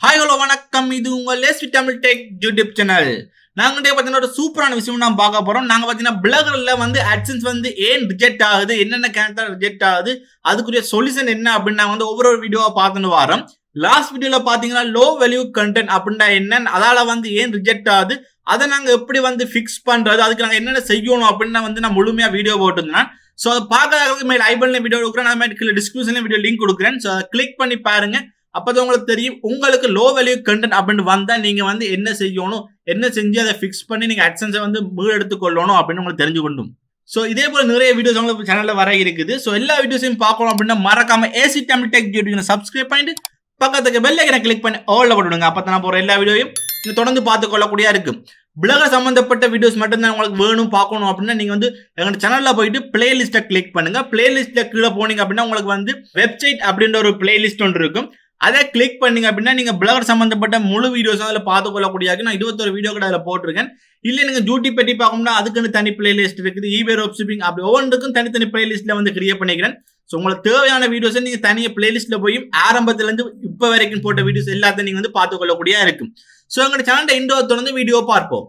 Hi hello வணக்கம், இது உங்கள் laced Tamil tech YouTube channel. நாங்கள் பார்த்தீங்கன்னா ஒரு சூப்பரான விஷயம் நான் பார்க்க போகிறோம். நாங்கள் பார்த்தீங்கன்னா பிளாகரில் வந்து AdSense வந்து ஏன் ரிஜெக்ட் ஆகுது, என்னென்ன கேரக்டர் ரிஜெக்ட் ஆகுது, அதுக்குரிய சொல்யூஷன் என்ன அப்படின்னு நாங்கள் வந்து ஒவ்வொரு வீடியோவாக பார்த்துன்னு வரோம். லாஸ்ட் வீடியோவில் பார்த்தீங்கன்னா லோ வேல்யூ கண்டென்ட் அப்படின்னா என்னன்னு, அதால் வந்து ஏன் ரிஜெக்ட் ஆகுது, அதை நாங்கள் எப்படி வந்து ஃபிக்ஸ் பண்ணுறது, அதுக்கு நாங்கள் என்னென்ன செய்யணும் அப்படின்னு வந்து நான் முழுமையாக வீடியோ போட்டுருந்தேன். ஸோ அதை பார்க்கறதுக்கு மேலே ஐபனில் வீடியோ கொடுக்குறேன், அது மாதிரி கீழே டிஸ்கிரிப்ஷனில் வீடியோ லிங்க் கொடுக்குறேன். ஸோ அதை கிளிக் பண்ணி பாருங்க. அப்பதான் உங்களுக்கு தெரியும் உங்களுக்கு லோ வேல்யூ கண்டென்ட் அப்படின்னு வந்தா நீங்க வந்து என்ன செய்யணும், என்ன செஞ்சு அதை ஃபிக்ஸ் பண்ணி நீங்க AdSense வந்து மீளெடுத்துக் கொள்ளணும் அப்படின்னு உங்களுக்கு தெரிஞ்சுக்கணும். ஸோ இதே போல நிறைய வீடியோஸ் உங்களுக்கு சேனல்ல வர இருக்குது. ஸோ எல்லா வீடியோஸையும் பார்க்கணும் அப்படின்னா மறக்காம AC Tamil tech YouTube subscribe பண்ணிட்டு பக்கத்துக்கு பெல் ஐக்கனை கிளிக் பண்ணி ஆல்ல போட்டுடுங்க. அப்பதான் நான் போற எல்லா வீடியோயும் நீங்க தொடர்ந்து பார்த்து கொள்ளக்கூடிய இருக்கு. பிளாகர் சம்பந்தப்பட்ட வீடியோஸ் மட்டும்தான் உங்களுக்கு வேணும் பார்க்கணும் அப்படின்னா நீங்க வந்து எங்க சேனல்ல போயிட்டு பிளேலிஸ்ட்டை கிளிக் பண்ணுங்க. பிளேலிஸ்ட்ல கீழே போனீங்க அப்படின்னா உங்களுக்கு வந்து வெப்சைட் அப்படின்ற ஒரு பிளேலிஸ்ட் ஒன்று இருக்கும். அதை கிளிக் பண்ணீங்க அப்படின்னா நீங்க பிளாகர் சம்பந்தப்பட்ட முழு வீடியோஸ் அதில் பார்த்து கொள்ளக்கூடிய நான் 21 வீடியோ கூட அதில் போட்டிருக்கேன். இல்லை நீங்க யூடியூப் பற்றி பார்க்கணும்னா அதுக்குன்னு தனி பிளேலிஸ்ட் இருக்குது. ஈபே ரோப் ஷிப்பிங் அப்படி ஒவ்வொன்றுக்கும் தனித்தனி பிளேலிஸ்ட்ல வந்து கிரியேட் பண்ணிக்கிறேன். ஸோ உங்களுக்கு தேவையான வீடியோஸை நீங்க தனியாக பிளேலிஸ்ட்ல போய் ஆரம்பத்துல இருந்து இப்போ வரைக்கும் போட்ட வீடியோஸ் எல்லாத்தையும் நீங்க வந்து பார்த்து கொள்ளக்கூடிய இருக்கும். ஸோ எங்களோட சேனல் இன்ட்ரோ தொடர்ந்து வீடியோ பார்ப்போம்.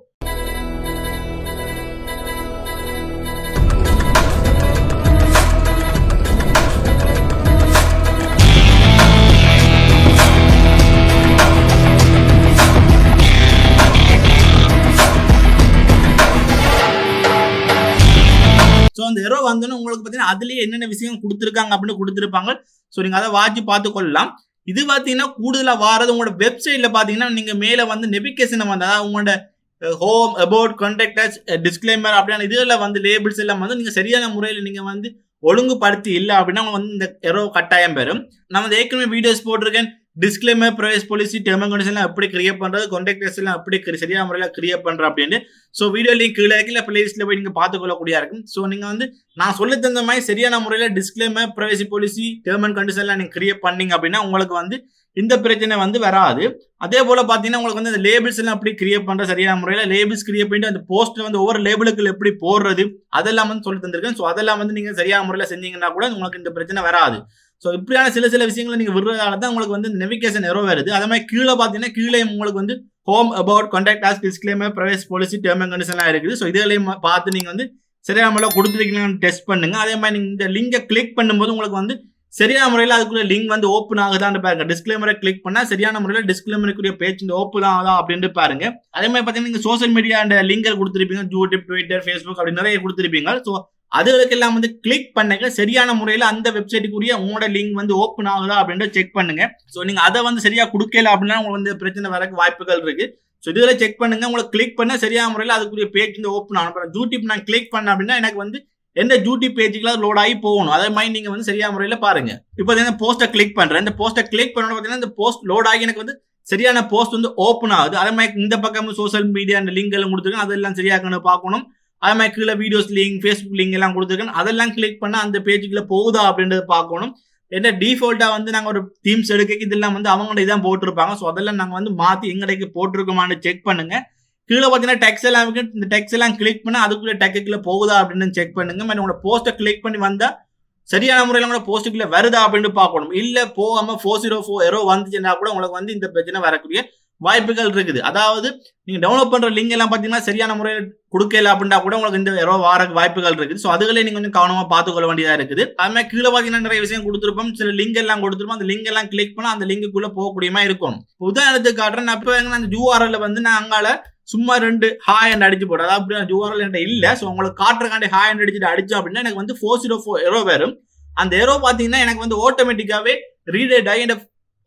ஸோ அந்த எரோ வந்தோன்னு உங்களுக்கு பார்த்தீங்கன்னா அதுலேயே என்னென்ன விஷயம் கொடுத்துருக்காங்க அப்படின்னு கொடுத்துருப்பாங்க. ஸோ நீங்கள் அதை வாட்சி பார்த்து கொள்ளலாம். இது பார்த்தீங்கன்னா கூடுதலாக வாரது உங்களோட வெப்சைட்ல பார்த்தீங்கன்னா நீங்கள் மேலே வந்து நெவிகேஷனை வந்து அதாவது உங்களோட ஹோம் அபவுட் கான்டாக்டர்ஸ் டிஸ்க்ளைமர் அப்படியான இதெல்லாம் வந்து லேபிள்ஸ் எல்லாம் வந்து நீங்கள் சரியான முறையில் நீங்கள் வந்து ஒழுங்குபடுத்தி இல்லை அப்படின்னா வந்து இந்த எரோ கட்டாயம் பெறும். நான் ஏற்கனவே வீடியோஸ் போட்டிருக்கேன். Disclaimer, privacy policy, term and கண்டிஷன்லாம் எப்படி கிரியேட் பண்றது, கான்டாக்டர்ஸ் எல்லாம் எப்படி சரியான முறையில் கிரியேட் பண்ற அப்படின்னு. ஸோ வீடியோ லிங்க் கீழே இல்லை பிளேலிஸ்ட்ல போய் நீங்க பார்த்துக்கொள்ளக்கூடிய இருக்கும். ஸோ நீங்க வந்து நான் சொல்லி தந்த மாதிரி சரியான முறையில் disclaimer, privacy policy, term and கண்டிஷன்லாம் நீங்க கிரியேட் பண்ணீங்க அப்படின்னா உங்களுக்கு வந்து இந்த பிரச்சனை வந்து வராது. அதே போல பாத்தீங்கன்னா உங்களுக்கு வந்து அந்த லேபிள்ஸ் எல்லாம் எப்படி கிரியேட் பண்ற சரியான முறையில் லேபிள்ஸ் கிரியேட் பண்ணிட்டு அந்த போஸ்ட்ல வந்து ஒவ்வொரு லேபிளுக்கு எப்படி போடுறது அதெல்லாம் வந்து சொல்லி தந்திருக்கேன். ஸோ அதெல்லாம் வந்து நீங்க சரியான முறையில் செஞ்சீங்கன்னா கூட உங்களுக்கு இந்த பிரச்சனை வராது. ஸோ இப்படியான சில விஷயங்களை நீங்க விடுறதால தான் உங்களுக்கு வந்து நெவிகேஷன் எரோ வருது. அதே மாதிரி கீழே பார்த்தீங்கன்னா கீழே உங்களுக்கு வந்து home about contact us disclaimer, privacy policy, term and கண்டிஷன்லாம் இருக்குது. ஸோ இதெல்லாம் பார்த்து நீங்க வந்து சரியான முறையில் கொடுத்துருக்கீங்கன்னு டெஸ்ட் பண்ணுங்க. அதே மாதிரி நீங்க இந்த லிங்கை கிளிக் பண்ணும்போது உங்களுக்கு வந்து சரியான முறையில் அதுக்குள்ள லிங்க் வந்து ஓப்பன் ஆகுதான்னு பாருங்க. டிஸ்க்ளைமரை கிளிக் பண்ணா சரியான முறையில் டிஸ்க்ளைமருக்குரிய பேஜ் இந்த ஓப்பன் ஆகுதா அப்படின்னு பாருங்க. அதே மாதிரி பார்த்தீங்கன்னா நீங்க சோசியல் மீடியா அந்த லிங்கை கொடுத்துருப்பீங்க, யூடியூப், ட்விட்டர், ஃபேஸ்புக் அப்படி நிறைய கொடுத்துருப்பீங்க. ஸோ அதுகளுக்கெல்லாம் வந்து கிளிக் பண்ணுங்க. சரியான முறையில் அந்த வெப்சைட்டுக்குரிய உங்களோட லிங்க் வந்து ஓப்பன் ஆகுதா அப்படின்னு செக் பண்ணுங்க. ஸோ நீங்க அதை வந்து சரியா கொடுக்கல அப்படின்னா உங்களுக்கு வந்து பிரச்சனை வரக்கு வாய்ப்புகள் இருக்கு. ஸோ இதுல செக் பண்ணுங்க. உங்களுக்கு கிளிக் பண்ண சரியான முறையில் அதுக்குரிய பேஜ் வந்து ஓப்பன் ஆகும். யூடியூப் நான் கிளிக் பண்ண அப்படின்னா எனக்கு வந்து எந்த யூடியூப் பேஜுக்குலாம் லோட் ஆகி போகணும். அதே மாதிரி நீங்க வந்து சரியான முறையில் பாருங்க. இப்போ இந்த போஸ்ட்டை கிளிக் பண்றேன். இந்த போஸ்ட்டை கிளிக் பண்ணணும் பார்த்தீங்கன்னா இந்த போஸ்ட் லோட் ஆகி எனக்கு வந்து சரியான போஸ்ட் வந்து ஓப்பன் ஆகுது. அதே மாதிரி இந்த பக்கம் சோசியல் மீடியா அந்த லிங்க் எல்லாம் கொடுத்துருக்கேன், அதெல்லாம் சரியாக பார்க்கணும். அதே மாதிரி கீழே வீடியோஸ் லிங்க், ஃபேஸ்புக் லிங்க் எல்லாம் கொடுத்துருக்கேன், அதெல்லாம் கிளிக் பண்ணா அந்த பேஜுக்குள்ள போகுதா அப்படின்றத பார்க்கணும். என்ன டிஃபால்ட்டா வந்து நாங்கள் ஒரு தீம்ஸ் எடுக்க இதெல்லாம் வந்து அவங்களோட இதான் போட்டிருப்பாங்க. ஸோ அதெல்லாம் நாங்கள் வந்து மாற்றி எங்கடைக்கு போட்டிருக்கோமான்னு செக் பண்ணுங்க. கீழே பார்த்தீங்கன்னா டெக்ஸ்ட் எல்லாம் இருக்கு. இந்த டெக்ஸ்ட் எல்லாம் கிளிக் பண்ணா அதுக்குள்ள டெக்குள்ள போகுதா அப்படின்னு செக் பண்ணுங்க. உங்களோட போஸ்ட்டை கிளிக் பண்ணி வந்தா சரியான முறையில் உங்களோட போஸ்ட்டுக்குள்ள வருதா அப்படின்னு பார்க்கணும். இல்லை போகாம 404 எரோ வந்துச்சுன்னா கூட உங்களுக்கு வந்து இந்த பிரச்சனை வரக்கூடிய வாய்ப்புகள் இருக்குது. அதாவது நீங்க டவுன்லோட் பண்ற லிங்க் எல்லாம் பாத்தீங்கன்னா சரியான முறையில் கொடுக்கல அப்படின்னா கூட உங்களுக்கு இந்த எரோ வர வாய்ப்புகள் இருக்குது. ஸோ அதுகளே நீங்க கொஞ்சம் கவனமா பார்த்துக்கொள்ள வேண்டியதா இருக்குது. அதுமாதிரி கீழே பாத்தீங்கன்னா நிறைய விஷயம் கொடுத்துருப்போம், சில லிங்க் எல்லாம் கொடுத்துருப்போம். அந்த லிங்க் எல்லாம் கிளிக் பண்ணா அந்த லிங்குக்குள்ள போகக்கூடியமா இருக்கும். உதாரணத்துக்கு காட்டுறேன். நான் இப்போ அந்த URL வந்து நான் அங்கால சும்மா 2 ஹாய் அண்ட் அடிச்சு போட்டேன். அதாவது URL என்கிட்ட இல்லை. ஸோ உங்களுக்கு காட்டுறக்காண்டி ஹாய் அண்ட் அடிச்சுட்டு அடிச்சோம் அப்படின்னா எனக்கு வந்து 404 எரோ வரும். அந்த எரோ பாத்தீங்கன்னா எனக்கு வந்து ஆட்டோமேட்டிக்காவே ரீடேட் ஆகி இந்த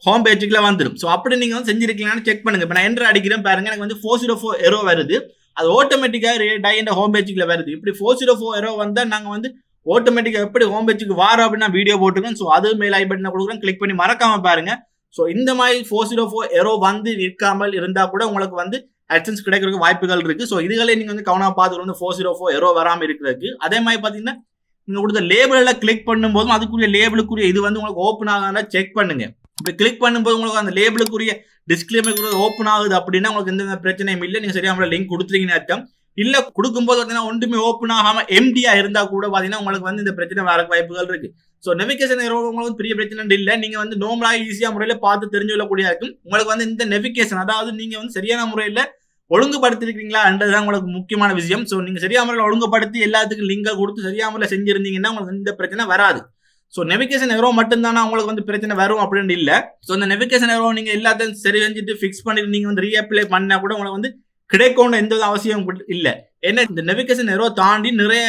ஹோம் பேஜுக்குள்ள வந்துடும். ஸோ அப்படி நீங்க வந்து செஞ்சிருக்கீங்கன்னு செக் பண்ணுங்க. இப்போ நான் என்ட்ரு அடிக்கிறேன் பாருங்க, எனக்கு வந்து 404 எரோ வருது. அது ஆட்டோமேட்டிக்காக ரீடேட் ஆகி இந்த ஹோம் பேஜுக்குள்ள வருது. இப்படி 404 எரோ வந்தால் நாங்கள் வந்து ஆட்டோமேட்டிக்காக எப்படி ஹோம் பேஜுக்கு வரோம் அப்படின்னு வீடியோ போட்டுருக்கோம். ஸோ அது மேல் ஐ பட்டனை கொடுக்குறேன், கிளிக் பண்ணி மறக்காம பாருங்க. ஸோ இந்த மாதிரி 404 எரோ வந்து நிற்காமல் இருந்தா கூட உங்களுக்கு வந்து AdSense கிடைக்கிறதுக்கு வாய்ப்புகள் இருக்கு. ஸோ இதுகளே நீங்க வந்து கவனமா பார்த்துக்கணும், வந்து 404 எரோ வராமல் இருக்கிறதுக்கு. அதே மாதிரி பார்த்தீங்கன்னா நீங்க கொடுத்த லேபிள்ல கிளிக் பண்ணும்போதும் அதுக்குரிய லேபிளுக்குரிய இது வந்து உங்களுக்கு ஓப்பன் ஆகாத செக் பண்ணுங்க. இப்படி கிளிக் பண்ணும்போது உங்களுக்கு அந்த லேபிளுக்குரிய டிஸ்க்ளைமர் ஓப்பன் ஆகுது அப்படின்னா உங்களுக்கு எந்த பிரச்சனையும் இல்லை. நீங்க சரியான லிங்க் கொடுத்துருக்கீங்கன்னு அர்த்தம். இல்ல கொடுக்கும்போது பார்த்தீங்கன்னா ஒன்றுமே ஓப்பன் ஆகாம எம்டியா இருந்தா கூட பார்த்தீங்கன்னா உங்களுக்கு வந்து இந்த பிரச்சனை வர வாய்ப்புகள் இருக்கு. சோ நெவிகேஷன் எரோ உங்களுக்கு பெரிய பிரச்சனை இல்ல. நீங்க வந்து நார்மலா ஈஸியா முறையில பார்த்து தெரிஞ்சு கொள்ளக்கூடிய இருக்கும். உங்களுக்கு வந்து இந்த நெவிகேஷன் அதாவது நீங்க வந்து சரியான முறையில ஒழுங்குபடுத்திருக்கீங்களா என்றதுதான் உங்களுக்கு முக்கியமான விஷயம். சோ நீங்க சரியான முறையில் ஒழுங்குபடுத்தி எல்லாத்துக்கும் லிங்கை கொடுத்து சரியான முறையில் செஞ்சிருந்தீங்கன்னா உங்களுக்கு இந்த பிரச்சனை வராது. சோ நெவிகேஷன் எரோ மட்டும் தானே உங்களுக்கு வந்து பிரச்சனை வரும் அப்படின்னு இல்ல. சோ இந்த நெவிகேஷன் எரோ நீங்க எல்லாத்தையும் சரி செஞ்சுட்டு ஃபிக்ஸ் பண்ணிட்டு நீங்க வந்து ரீஅப்ளை பண்ணா கூட உங்களுக்கு வந்து கிடைக்கணும் எந்த அவசியம் இல்ல. ஏன்னா இந்த நெவிகேஷன் எரோ தாண்டி நிறைய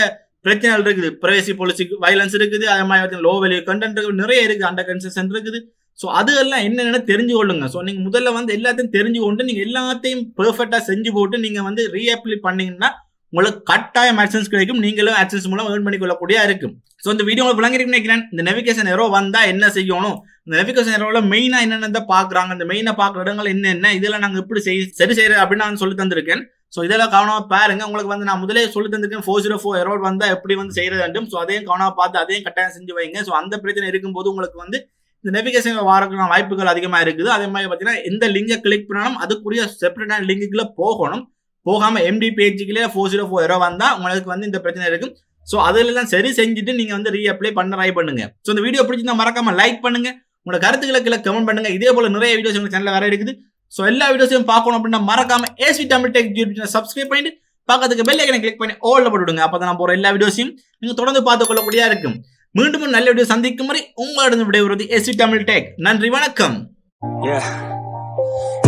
பிரச்சனைகள் இருக்குது. பிரைவசி பாலிசி வயலன்ஸ் இருக்குது, அதே மாதிரி லோ வேல்யூ கண்டென்ட் இருக்குது, நிறைய இருக்கு, அண்டர் கன்சென்ட் இருக்குது. சோ அது எல்லாம் என்னென்ன தெரிஞ்சு கொள்ளுங்க. சோ நீங்க முதல்ல வந்து எல்லாத்தையும் தெரிஞ்சு கொண்டு நீங்க எல்லாத்தையும் பெர்ஃபெக்ட்டா செஞ்சு போட்டு நீங்க வந்து ரீஅப்ளை பண்ணீங்கன்னா உங்களுக்கு கட்டாயம் AdSense கிடைக்கும். நீங்களும் AdSense மூலம் ஏர்ன் பண்ணி கொள்ளக்கூடிய இருக்கும். சோ இந்த வீடியோ உங்களுக்கு விளங்கி நினைக்கிறேன். இந்த நெவிகேஷன் எரோ வந்தா என்ன செய்யணும், இந்த நெவிகேஷன் எரோல மெயினா என்னென்ன பாக்குறாங்க, இந்த மெயினா பாக்குற இடங்கள் என்னென்ன, இதெல்லாம் நாங்க எப்படி சரி செய்யறது அப்படின்னு நான் சொல்லி தந்திருக்கேன். சோ இதெல்லாம் கவனமா பாருங்க. உங்களுக்கு வந்து நான் முதலே சொல்லி தந்திருக்கேன் 404 எரோ வந்தா எப்படி வந்து செய்யறது வேண்டும். சோ அதையும் கவனமா பார்த்து அதையும் கட்டாயம் செஞ்சு வைங்க. சோ அந்த பிரச்சனை இருக்கும்போது உங்களுக்கு வந்து இந்த நெவிகேஷன் வரதுக்கான வாய்ப்புகள் அதிகமா இருக்குது. அதே மாதிரி பாத்தீங்கன்னா எந்த லிங்கை கிளிக் பண்ணாலும் அதுக்குரிய செப்பரேட்டான லிங்குக்குள்ள போகணும். போகாம எம்டி பேஜுக்குள்ளே 404 எரோ வந்தா உங்களுக்கு வந்து இந்த பிரச்சனை இருக்கும். சோ அதெல்லாம் சரி செஞ்சுட்டு நீங்க வந்து ரீஅப்ளை பண்ண ட்ரை பண்ணுங்க. சோ இந்த வீடியோ பிடிச்சிருந்தா மறக்காம லைக் பண்ணுங்க, உங்களோட கருத்துக்களை கீழே கமெண்ட் பண்ணுங்க. இதே போல நிறைய வீடியோஸ் உங்க சேனல்ல வர இருக்குது. சோ எல்லா வீடியோஸையும் பார்க்கணும் அப்படின்னா மறக்காம ஏஸ்வி தமிழ் டெக் யூடியூப் சப்ஸ்கிரைப் பண்ணிட்டு பக்கத்துக்கு பெல் ஐகானை கிளிக் பண்ணி ஆல்ல போட்டுடுங்க. அப்பதான் நான் போற எல்லா வீடியோஸையும் நீங்க தொடர்ந்து பார்த்து கொள்ளக்கூடியதா இருக்கும். மீண்டும் நல்ல வீடியோ சந்திக்கும் வரை உங்களிடம் விடைபெறுவது ஏஸ்வி தமிழ் டெக். நன்றி, வணக்கம்.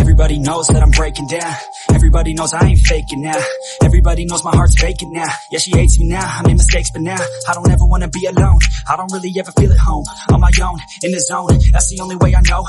Everybody knows that I'm breaking down. Everybody knows I ain't faking now. Everybody knows my heart's faking now. Yeah, she hates me now. I made mistakes, but now I don't ever wanna be alone. I don't really ever feel at home. On my own, in the zone. That's the only way I know.